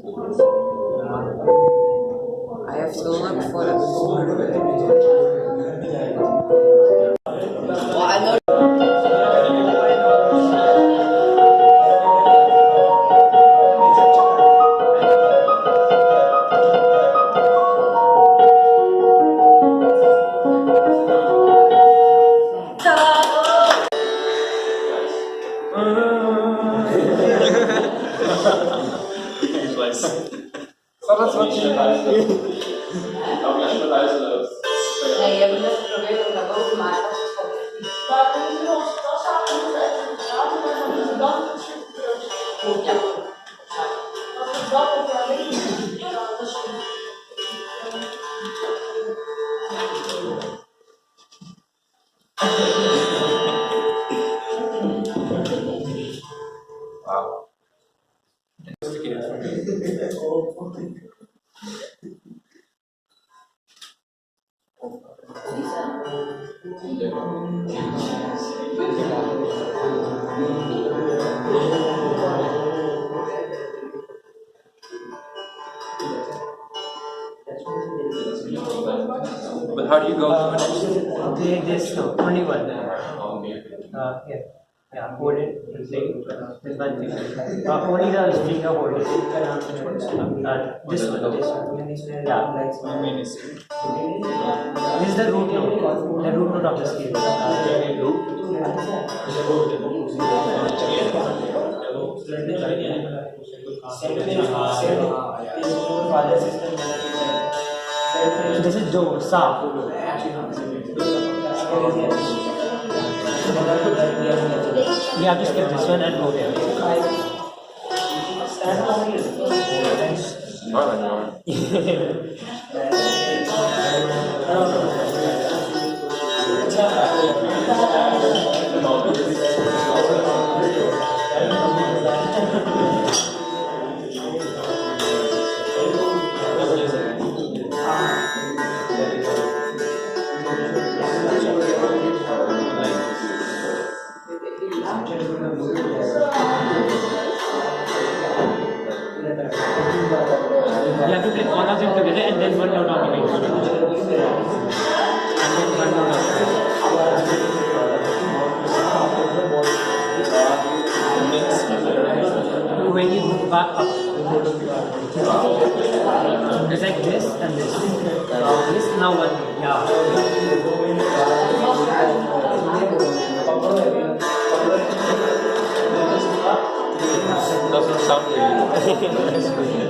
I have to look for it. Well, I know. Nee, je hebt net geprobeerd om naar boven te maken. Ja. Wow. Investigated for me. But how do you go to it? This only one. Yeah, hold it and play with one thing. Only the finger hold it. This one. Yeah. This is the root note. The root note of the scale. This is do, sa. You have to skip this one and go there. You have to click all of them together and then one note on the right. And then one note on the right. When you move back up, it's like this and this. This now one. Yeah. Doesn't sound really